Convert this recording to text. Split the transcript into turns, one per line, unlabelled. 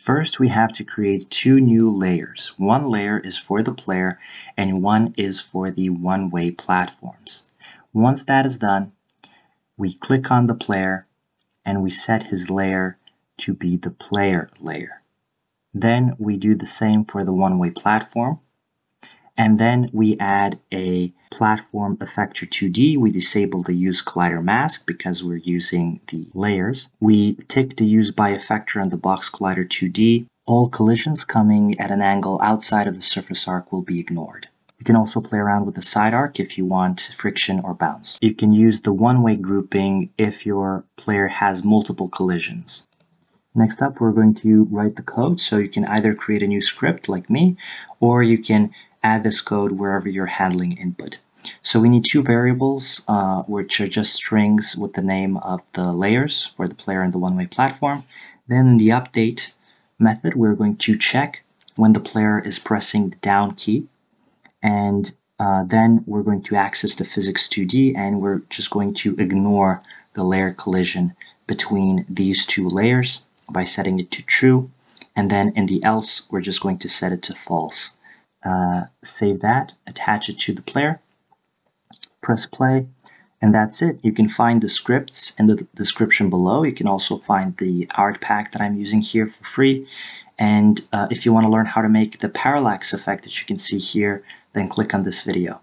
First, we have to create two new layers. One layer is for the player and one is for the OneWayPlatforms. Once that is done, we click on the player and we set his layer to be the player layer. Then we do the same for the OneWayPlatform. And then we add a Platform Effector 2D. We disable the Use Collider Mask because we're using the layers. We tick the Use by Effector on the Box Collider 2D. All collisions coming at an angle outside of the surface arc will be ignored. You can also play around with the side arc if you want friction or bounce. You can use the one-way grouping if your player has multiple collisions. Next up, we're going to write the code, so you can either create a new script like me, or you can add this code wherever you're handling input. So we need two variables, which are just strings with the name of the layers for the player and the OneWayPlatform. Then in the update method, we're going to check when the player is pressing the down key. And then we're going to access the physics 2D, and we're just going to ignore the layer collision between these two layers by setting it to true. And then in the else, we're just going to set it to false. Save that, attach it to the player, press play, and that's it. You can find the scripts in the description below. You can also find the art pack that I'm using here for free. And if you want to learn how to make the parallax effect that you can see here, then click on this video.